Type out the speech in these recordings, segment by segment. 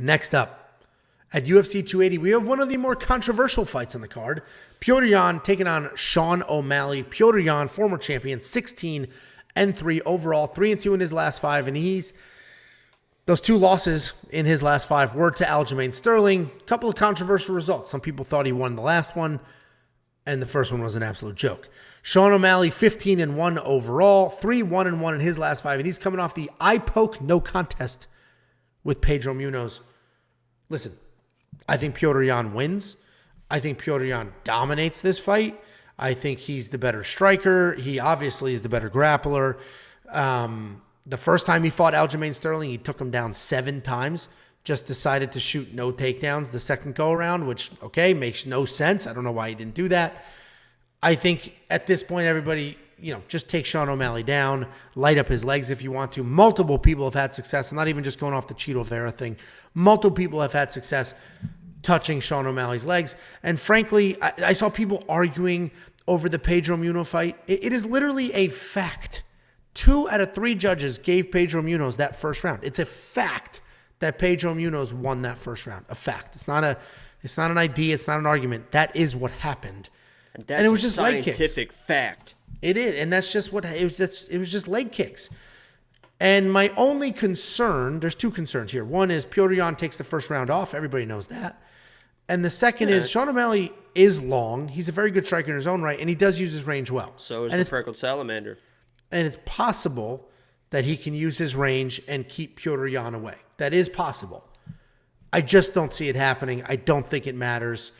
Next up, at UFC 280, we have one of the more controversial fights on the card. Petr Yan taking on Sean O'Malley. Petr Yan, former champion, 16-3 overall, 3-2 in his last 5, and those 2 losses in his last 5 were to Aljamain Sterling. A couple of controversial results. Some people thought he won the last one, and the first one was an absolute joke. Sean O'Malley, 15-1 overall, 3-1-1 in his last 5, and he's coming off the eye poke no contest with Pedro Munoz. Listen, I think Petr Yan wins. I think Petr Yan dominates this fight. I think he's the better striker. He obviously is the better grappler. The first time he fought Aljamain Sterling, he took him down 7 times. Just decided to shoot no takedowns the second go-around, which, okay, makes no sense. I don't know why he didn't do that. I think at this point, everybody, just take Sean O'Malley down, light up his legs if you want to. Multiple people have had success. I'm not even just going off the Cheeto Vera thing. Multiple people have had success touching Sean O'Malley's legs. And frankly, I saw people arguing over the Pedro Munoz fight. It is literally a fact. 2 out of 3 judges gave Pedro Munoz that first round. It's a fact that Pedro Munoz won that first round. A fact. It's not an idea. It's not an argument. That is what happened. And that's it was just leg kicks. Scientific fact. It is, and that's just what it was. It was just leg kicks. And my only concern, there's 2 concerns here. One is Petr Yan takes the first round off. Everybody knows that. And the second is Sean O'Malley is long. He's a very good striker in his own right, and he does use his range well. So is the freckled salamander. And it's possible that he can use his range and keep Petr Yan away. That is possible. I just don't see it happening. I don't think it matters.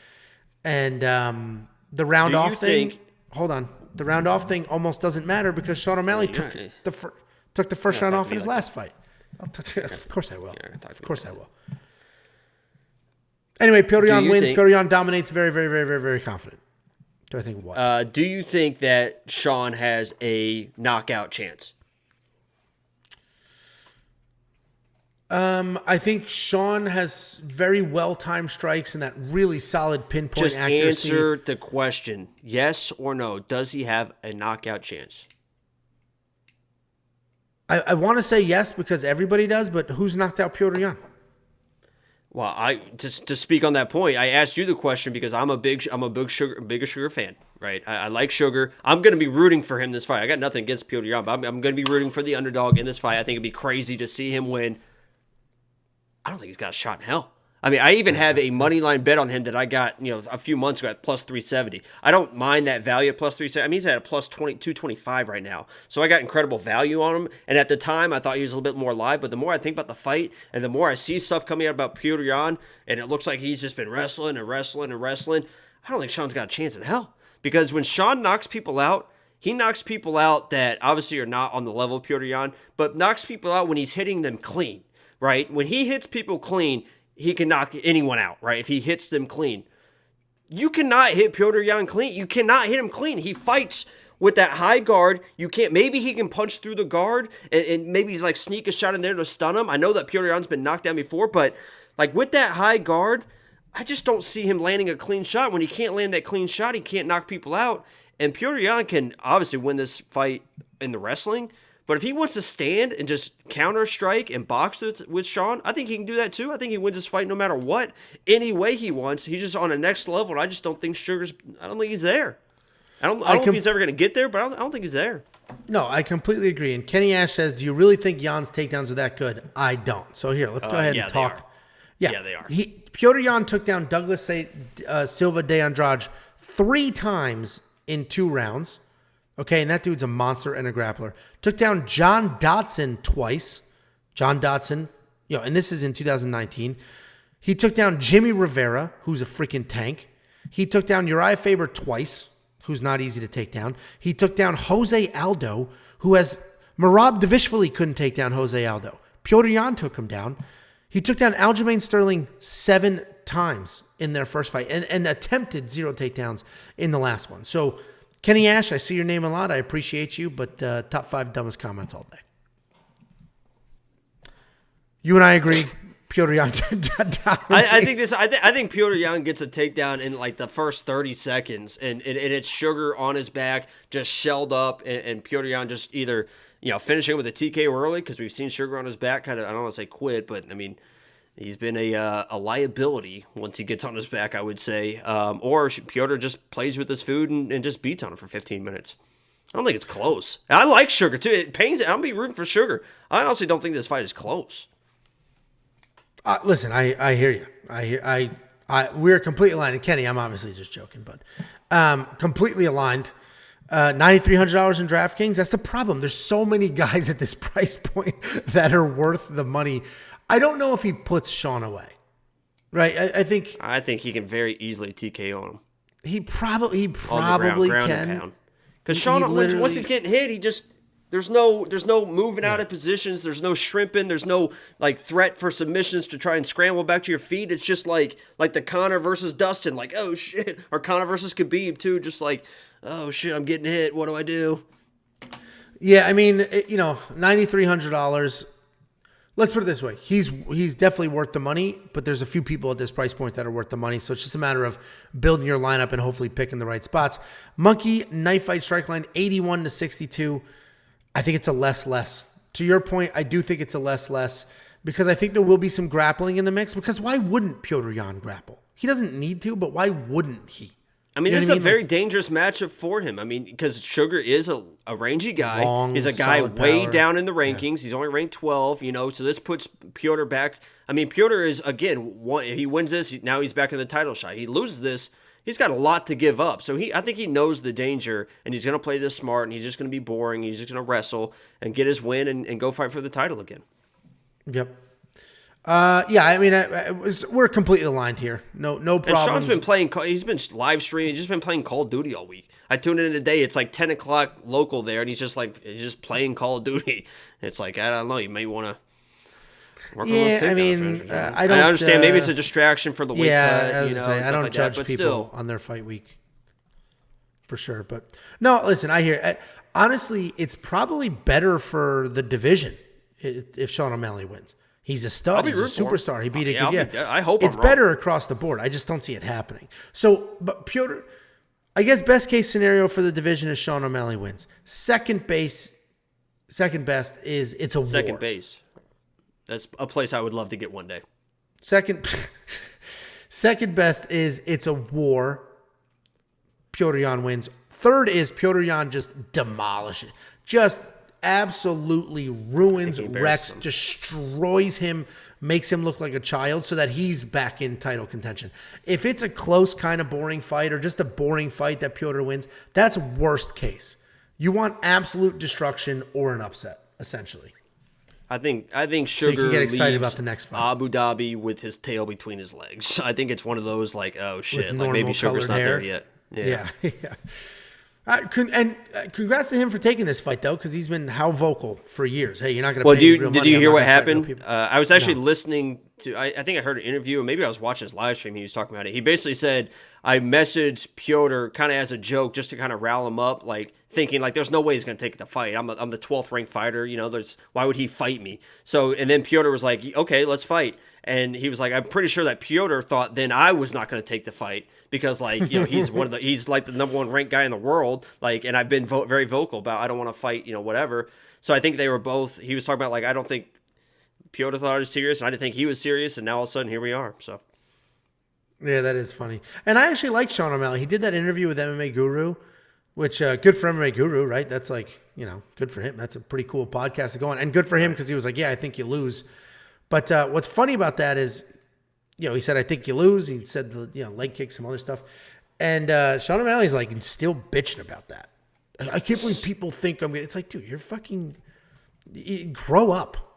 And the round off thing, hold on. The round off thing almost doesn't matter because Sean O'Malley took the first round off in his last fight. Of course I will. Of course I will. Anyway, Petr Yan wins. Petr Yan dominates. Very, very, very, very, very confident. Do I think what? Do you think that Sean has a knockout chance? I think Sean has very well-timed strikes and that really solid pinpoint accuracy. Just answer the question. Yes or no. Does he have a knockout chance? I want to say yes because everybody does, but who's knocked out Petr Yan? Well, to speak on that point, I asked you the question because I'm a big Sugar fan, right? I like Sugar. I'm going to be rooting for him this fight. I got nothing against Petr Yan, but I'm going to be rooting for the underdog in this fight. I think it'd be crazy to see him win. I don't think he's got a shot in hell. I mean, I even have a money line bet on him that I got, a few months ago at plus 370. I don't mind that value at plus 370. I mean, he's at a plus 225 right now. So I got incredible value on him. And at the time, I thought he was a little bit more live. But the more I think about the fight and the more I see stuff coming out about Petr Yan, and it looks like he's just been wrestling and wrestling and wrestling, I don't think Sean's got a chance in hell. Because when Sean knocks people out, he knocks people out that obviously are not on the level of Petr Yan, but knocks people out when he's hitting them clean, right? When he hits people clean, he can knock anyone out, right? If he hits them clean. You cannot hit Petr Yan clean. You cannot hit him clean. He fights with that high guard. You can't. Maybe he can punch through the guard and maybe he's like sneak a shot in there to stun him. I know that Petr Yan's been knocked down before, but like with that high guard, I just don't see him landing a clean shot. When he can't land that clean shot, he can't knock people out. And Petr Yan can obviously win this fight in the wrestling. But if he wants to stand and just counter strike and box with Sean, I think he can do that too. I think he wins this fight no matter what, any way he wants. He's just on a next level, and I just don't think I don't think he's there. I don't know if he's ever going to get there, but I don't think he's there. No, I completely agree. And Kenny Ash says, do you really think Yan's takedowns are that good? I don't. So here, let's go ahead and talk. Yeah, they are. Petr Yan took down Douglas Silva de Andrade 3 times in 2 rounds. Okay, and that dude's a monster and a grappler. Took down John Dodson twice. John Dodson, and this is in 2019. He took down Jimmy Rivera, who's a freaking tank. He took down Uriah Faber twice, who's not easy to take down. He took down Jose Aldo, who has Merab Davishvili couldn't take down Jose Aldo. Petr Yan took him down. He took down Aljamain Sterling 7 times in their first fight and attempted 0 takedowns in the last one. So Kenny Ash, I see your name a lot. I appreciate you, but top 5 dumbest comments all day. You and I agree. Petr Yan. I think Petr Yan gets a takedown in like the first 30 seconds, and it's Sugar on his back, just shelled up, and Petr Yan just either finishing with a TKO early because we've seen Sugar on his back kind of. I don't want to say quit, but I mean. He's been a liability once he gets on his back, I would say. Or Piotr just plays with his food and just beats on him for 15 minutes. I don't think it's close. And I like Sugar, too. It pains. I'll be rooting for Sugar. I honestly don't think this fight is close. Listen, I hear you. We're completely aligned. And Kenny, I'm obviously just joking, but completely aligned. $9,300 in DraftKings. That's the problem. There's so many guys at this price point that are worth the money. I don't know if he puts Sean away, right? I think he can very easily TKO him. He probably ground can. Because Sean, once he's getting hit, he just there's no moving out of positions. There's no shrimping. There's no like threat for submissions to try and scramble back to your feet. It's just like the Conor versus Dustin, like oh shit, or Conor versus Khabib too, just like oh shit, I'm getting hit. What do I do? Yeah, I mean, $9,300. Let's put it this way. He's definitely worth the money, but there's a few people at this price point that are worth the money. So it's just a matter of building your lineup and hopefully picking the right spots. Monkey, knife fight strike line, 81 to 62. I think it's a less. To your point, I do think it's a less because I think there will be some grappling in the mix because why wouldn't Petr Yan grapple? He doesn't need to, but why wouldn't he? I mean, this is a very dangerous matchup for him. I mean, because Sugar is a rangy guy. He's a guy way down in the rankings. Yeah. He's only ranked 12, so this puts Piotr back. I mean, Piotr is, again, if he wins this, now he's back in the title shot. He loses this, he's got a lot to give up. So I think he knows the danger, and he's going to play this smart, and he's just going to be boring. He's just going to wrestle and get his win and go fight for the title again. Yep. Yeah, I mean, we're completely aligned here. No problems. And Sean's been playing. He's been live streaming. He's just been playing Call of Duty all week. I tuned in today. It's like 10 o'clock local there, and he's just playing Call of Duty. It's like I don't know. You may want to work on those takedowns. I mean, I understand. Maybe it's a distraction for the weight cut. I don't judge people on their fight week, for sure. But no, listen, I hear. Honestly, it's probably better for the division if Sean O'Malley wins. He's a stud. He's a superstar. He beat a good. Yeah, I hope it's better across the board. I just don't see it happening. So, but Piotr, I guess best case scenario for the division is Sean O'Malley wins. Second best is it's a war. Second base. That's a place I would love to get one day. Second best is it's a war. Petr Yan wins. Third is Petr Yan just demolishes. Just absolutely ruins, wrecks, destroys him, makes him look like a child so that he's back in title contention. If it's a close kind of boring fight or just a boring fight that Piotr wins, that's worst case. You want absolute destruction or an upset, essentially. I think Sugar so you can get excited leaves about the next fight. Abu Dhabi with his tail between his legs. I think it's one of those like, oh shit, like maybe Sugar's not there yet. Yeah. Congrats to him for taking this fight, though, because he's been how vocal for years. Hey, you're not going to pay me real money. Did you hear what happened? I was actually listening to, I think I heard an interview, or maybe I was watching his live stream. He was talking about it. He basically said, I messaged Piotr kind of as a joke, just to kind of rile him up, like thinking like, there's no way he's going to take the fight. I'm the 12th ranked fighter. Why would he fight me? So, and then Piotr was like, okay, let's fight. And he was like, I'm pretty sure that Piotr thought then I was not going to take the fight because he's like the number one ranked guy in the world. Like, and I've been very vocal about, I don't want to fight, whatever. So I think they were both, he was talking about like, I don't think Piotr thought I was serious and I didn't think he was serious. And now all of a sudden here we are. So. Yeah, that is funny. And I actually like Sean O'Malley. He did that interview with MMA Guru, which good for MMA Guru, right? That's like, good for him. That's a pretty cool podcast to go on. And good for him because he was like, yeah, I think you lose. But what's funny about that is, he said, I think you lose. He said, leg kick, some other stuff. And Sean O'Malley's like still bitching about that. I can't believe people think I'm going to. It's like, dude, you're fucking, grow up.